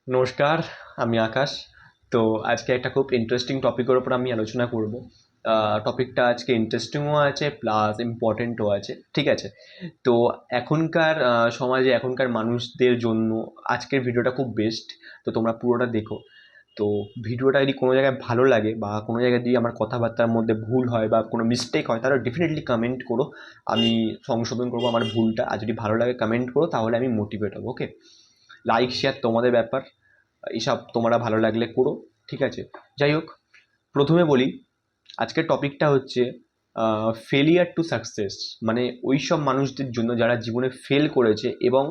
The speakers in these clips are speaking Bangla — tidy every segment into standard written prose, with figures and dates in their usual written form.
নমস্কার, আমি আকাশ। তো আজকে একটা খুব ইন্টারেস্টিং টপিকের উপর আমি আলোচনা করব। টপিকটা আজকে ইন্টারেস্টিংও আছে প্লাস ইম্পর্টেন্টও আছে, ঠিক আছে? তো এখনকার সমাজে এখনকার মানুষদের জন্য আজকের ভিডিওটা খুব বেস্ট। তো তোমরা পুরোটা দেখো। তো ভিডিওটা যদি কোনো জায়গায় ভালো লাগে বা কোনো জায়গায় যদি আমার কথাবার্তার মধ্যে ভুল হয় বা কোনো মিস্টেক হয়, তাহলে ডেফিনেটলি কমেন্ট করো। আমি সংশোধন করবো আমার ভুলটা। আর যদি ভালো লাগে কমেন্ট করো, তাহলে আমি মোটিভেট হবো। ওকে, লাইক শেয়ার তোমাদের ব্যাপার, এইসব তোমরা ভালো লাগলে করো, ঠিক আছে? যাই হোক, প্রথমে বলি, আজকের টপিকটা হচ্ছে ফেলিয়ার টু সাকসেস। মানে ওই সব মানুষদের জন্য যারা জীবনে ফেল করেছে এবং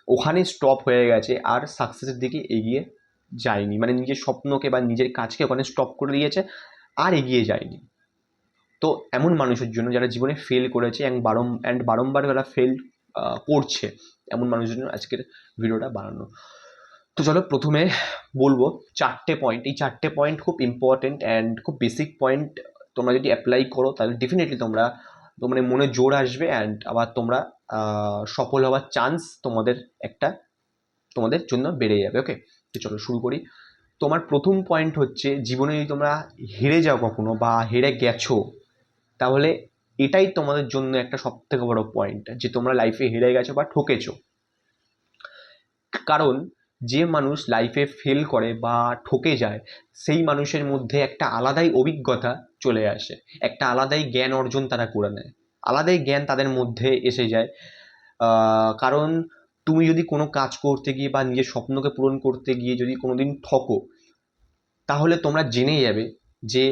ওখানে স্টপ হয়ে গেছে, আর সাকসেসের দিকে এগিয়ে যায়নি। মানে নিজের স্বপ্নকে বা নিজের কাজকে ওখানে স্টপ করে দিয়েছে, আর এগিয়ে যায়নি। তো এমন মানুষের জন্য যারা জীবনে ফেল করেছে অ্যান্ড বারংবার যারা ফেল করছে, এমন মানুষের জন্য আজকের ভিডিওটা বানানো। তো চলো প্রথমে বলবো চারটে পয়েন্ট। এই চারটে পয়েন্ট খুব ইম্পর্টেন্ট অ্যান্ড খুব বেসিক পয়েন্ট। তোমরা যদি অ্যাপ্লাই করো তাহলে ডেফিনেটলি তোমাদের মনে জোর আসবে, অ্যান্ড আবার তোমরা সফল হওয়ার চান্স তোমাদের জন্য বেড়ে যাবে। ওকে, তো চলো শুরু করি। তোমার প্রথম পয়েন্ট হচ্ছে, জীবনে যদি তোমরা হেরে যাও কখনো বা হেরে গেছো, তাহলে এটাই তোমাদের জন্য একটা সব থেকে বড় পয়েন্ট যে তোমরা লাইফে হেরে গেছো বা ঠকেছো। কারণ যে মানুষ লাইফে ফেল করে বা ঠকে যায়, সেই মানুষের মধ্যে একটা আলাদাই অভিজ্ঞতা চলে আসে, একটা আলাদাই জ্ঞান অর্জন তারা করে নেয়, আলাদাই জ্ঞান তাদের মধ্যে এসে যায়। কারণ তুমি যদি কোনো কাজ করতে গিয়ে বা নিজের স্বপ্নকে পূরণ করতে গিয়ে যদি কোনোদিন ঠকো, তাহলে তোমরা জেনে যাবে যে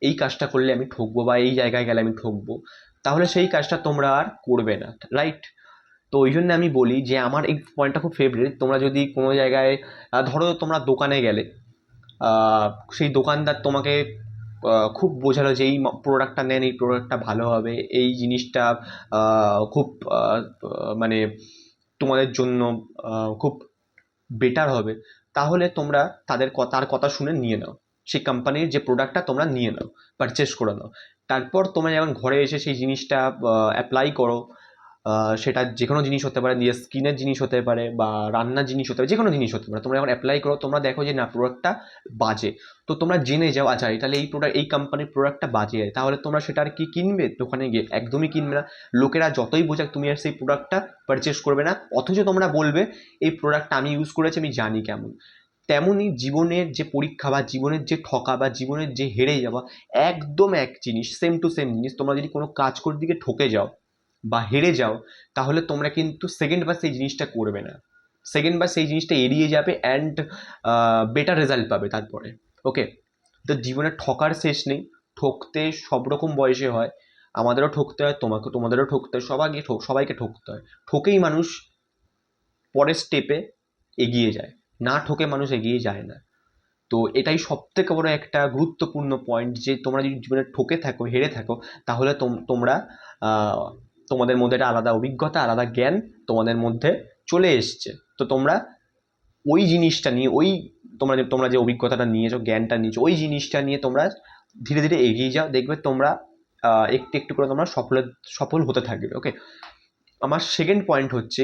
এই কাজটা করলে আমি ঠকবো বা এই জায়গায় গেলে আমি ঠকবো, তাহলে সেই কাজটা তোমরা আর করবে না, রাইট? তো ওই জন্য আমি বলি যে আমার এই পয়েন্টটা খুব ফেভারিট। তোমরা যদি কোনো জায়গায় ধরো তোমরা দোকানে গেলে, আহ, সেই দোকানদার তোমাকে খুব বোঝালো যে এই প্রোডাক্টটা নেন, এই প্রোডাক্টটা ভালো হবে, এই জিনিসটা খুব মানে তোমাদের জন্য খুব বেটার হবে, তাহলে তোমরা তার কথা শুনে নিয়ে নাও। সেই কোম্পানির যে প্রোডাক্টটা তোমরা নিয়ে নাও, পারচেস করে নাও। তারপর তোমরা যখন ঘরে এসে সেই জিনিসটা অ্যাপ্লাই করো, সেটা যে কোনো জিনিস হতে পারে, নিজের স্কিনের জিনিস হতে পারে বা রান্নার জিনিস হতে পারে, যে কোনো জিনিস হতে পারে। তোমরা যখন অ্যাপ্লাই করো, তোমরা দেখো যে না, প্রোডাক্টটা বাজে। তো তোমরা জেনে যাও, আচ্ছা তাহলে এই কোম্পানির প্রোডাক্টটা বাজে, তাহলে তোমরা সেটা আর কি কিনবে দোকানে গিয়ে? একদমই কিনবে না। লোকেরা যতই বোঝাক, তুমি আর সেই প্রোডাক্টটা পারচেস করবে না। অথচ তোমরা বলবে এই প্রোডাক্টটা আমি ইউজ করেছি, আমি জানি কেমন। তেমনই জীবনের যে পরীক্ষা বা জীবনের যে ঠকা বা জীবনের যে হেরে যাওয়া, একদম এক জিনিস, সেম টু সেম জিনিস। তোমরা যদি কোনো কাজ করতে দিকে ঠকে যাও বা হেরে যাও, তাহলে তোমরা কিন্তু সেকেন্ড বার সেই জিনিসটা করবে না, সেকেন্ড বার সেই জিনিসটা এড়িয়ে যাবে অ্যান্ড বেটার রেজাল্ট পাবে তারপরে। ওকে, তো জীবনে ঠকার শেষ নেই। ঠকতে সব রকম বয়সে হয়, আমাদেরও ঠকতে হয়, তোমাদেরও ঠকতে হয়, সবাইকে ঠকতে হয়। ঠকেই মানুষ পরের স্টেপে এগিয়ে যায়, না ঠকে মানুষ এগিয়ে যায় না। তো এটাই সব থেকে বড় একটা গুরুত্বপূর্ণ পয়েন্ট, যে তোমরা যদি জীবনে ঠকে থাকো, হেরে থাকো, তাহলে তোমরা আহ, তোমাদের মধ্যে একটা আলাদা অভিজ্ঞতা, আলাদা জ্ঞান তোমাদের মধ্যে চলে এসছে। তো তোমরা ওই জিনিসটা নিয়ে, তোমরা যে অভিজ্ঞতাটা নিয়েছো, জ্ঞানটা নিয়েছো, ওই জিনিসটা নিয়ে তোমরা ধীরে ধীরে এগিয়ে যাও। দেখবে তোমরা একটু একটু করে তোমরা সফল হতে থাকবে। ওকে, আমার সেকেন্ড পয়েন্ট হচ্ছে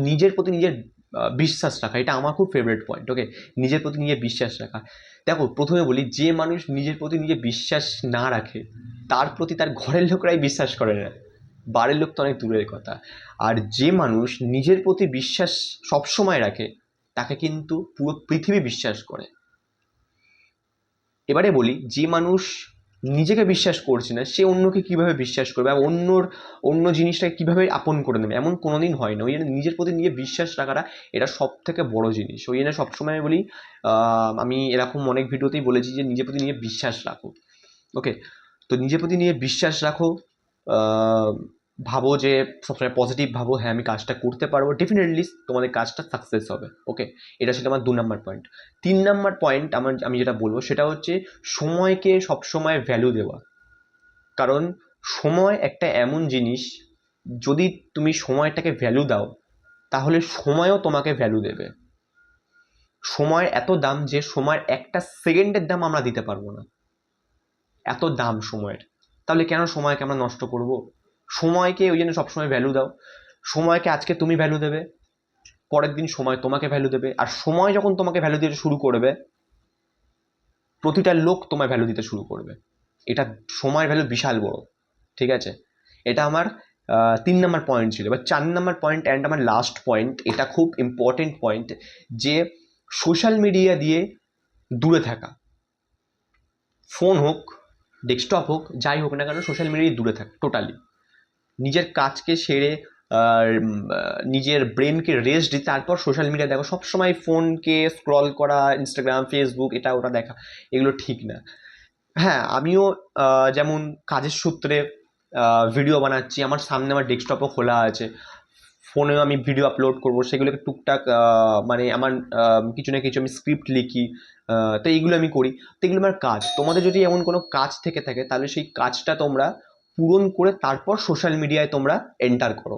নিজের প্রতি নিজের বিশ্বাস রাখা। এটা আমার খুব ফেভারিট পয়েন্ট। ওকে, নিজের প্রতি নিজের বিশ্বাস রাখা। দেখো, প্রথমে বলি, যে মানুষ নিজের প্রতি নিজের বিশ্বাস না রাখে, তার প্রতি তার ঘরের লোকরাই বিশ্বাস করে না, বাড়ির লোক তো অনেক দূরের কথা। আর যে মানুষ নিজের প্রতি বিশ্বাস সবসময় রাখে, তাকে কিন্তু পুরো পৃথিবী বিশ্বাস করে। এবারে বলি, যে মানুষ নিজেকে বিশ্বাস করছে না, সে অন্যকে কিভাবে বিশ্বাস করবে, আর অন্য জিনিসটাকে কিভাবে আপন করে নেবে? এমন কোনোদিন হয় না। ওই জন্য নিজের প্রতি নিজে বিশ্বাস রাখাটা, এটা সব থেকে বড় জিনিস। ওই জন্য সবসময় বলি, আমি এরকম অনেক ভিডিওতেই বলেছি যে নিজের প্রতি নিজে বিশ্বাস রাখো। ওকে, তো নিজের প্রতি নিজে বিশ্বাস রাখো। আহ, ভাবো যে সবসময় পজিটিভ ভাবো, হ্যাঁ আমি কাজটা করতে পারবো, ডেফিনেটলি তোমাদের কাজটা সাকসেস হবে। ওকে, এটা ছিল আমার 2 নম্বর পয়েন্ট। 3 নম্বর পয়েন্ট আমি যেটা বলবো সেটা হচ্ছে সময়কে সবসময় ভ্যালু দেওয়া। কারণ সময় একটা এমন জিনিস, যদি তুমি সময়টাকে ভ্যালু দাও, তাহলে সময়ও তোমাকে ভ্যালু দেবে। সময়ের এত দাম যে সময়ের একটা সেকেন্ডের দাম আমরা দিতে পারবো না, এত দাম সময়ের। তাহলে কেন সময়কে আমরা নষ্ট করব? সময়কে ওই জন্য সবসময় ভ্যালু দাও। সময়কে আজকে তুমি ভ্যালু দেবে, পরের দিন সময় তোমাকে ভ্যালু দেবে। আর সময় যখন তোমাকে ভ্যালু দিতে শুরু করবে, প্রতিটা লোক তোমায় ভ্যালু দিতে শুরু করবে। এটা সময়ের ভ্যালু বিশাল বড়, ঠিক আছে? এটা আমার 3 নম্বর পয়েন্ট ছিল। এবার 4 নম্বর পয়েন্ট অ্যান্ড আমার লাস্ট পয়েন্ট, এটা খুব ইম্পর্টেন্ট পয়েন্ট, যে সোশ্যাল মিডিয়া দিয়ে দূরে থাকা। ফোন হোক, ডেস্কটপ হোক, যাই হোক না কেন, সোশ্যাল মিডিয়ায় দূরে থাকা টোটালি। নিজের কাজকে সেরে নিজের ব্রেনকে রেস্ট দিতে, তারপর সোশ্যাল মিডিয়া দেখো। সবসময় ফোনকে স্ক্রল করা, ইনস্টাগ্রাম, ফেসবুক, এটা ওটা দেখা, এগুলো ঠিক না। হ্যাঁ, আমিও যেমন কাজের সূত্রে ভিডিও বানাচ্ছি, আমার সামনে আমার ডেস্কটপও খোলা আছে, ফোনেও আমি ভিডিও আপলোড করবো, সেগুলোকে টুকটাক মানে আমার কিছু না কিছু আমি স্ক্রিপ্ট লিখি, তো এইগুলো আমি করি। তো এগুলো আমার কাজ। তোমাদের যদি এমন কোনো কাজ থেকে থাকে, তাহলে সেই কাজটা তোমরা পূরণ করে তারপর সোশ্যাল মিডিয়ায় তোমরা এন্টার করো,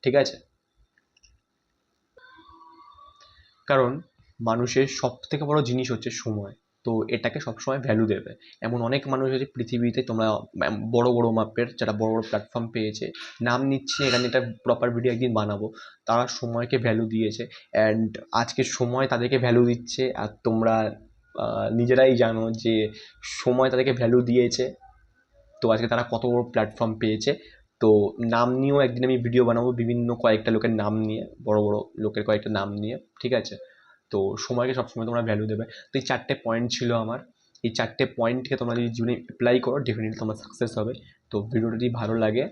ঠিক আছে? কারণ মানুষের সব থেকে বড় জিনিস হচ্ছে সময়। তো এটাকে সবসময় ভ্যালু দেবে। এমন অনেক মানুষ আছে পৃথিবীতে, তোমরা বড় বড় মাপের, যারা বড় বড় প্ল্যাটফর্ম পেয়েছে, নাম নিচ্ছে এখানে, এটা প্রপার ভিডিও একদিন বানাবো, তারা সময়কে ভ্যালু দিয়েছে। অ্যান্ড আজকে সময় তাদেরকে ভ্যালু দিচ্ছে। আর তোমরা নিজেরাই জানো যে সময় তাদেরকে ভ্যালু দিয়েছে, তো আজকে তারা কত বড় প্ল্যাটফর্ম পেয়েছে। তো নাম নিয়েও একদিন আমি ভিডিও বানাবো, বিভিন্ন কয়েকটা লোকের নাম নিয়ে, বড় বড় লোকের কয়েকটা নাম নিয়ে, ঠিক আছে? তো সময়কে সবসময় তোমরা ভ্যালু দেবে। তো এই 4টে পয়েন্ট ছিল আমার। এই 4টে পয়েন্টকে তোমরা যদি জীবনে অ্যাপ্লাই করো, ডেফিনেটলি তোমরা সাকসেস হবে। তো ভিডিওটা যদি ভালো লাগে,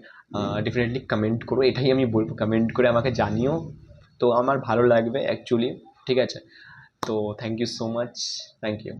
ডেফিনেটলি কমেন্ট করো, এটাই আমি বলবো, কমেন্ট করে আমাকে জানিও। তো আমার ভালো লাগবে অ্যাকচুয়ালি, ঠিক আছে? তো thank you so much, thank you.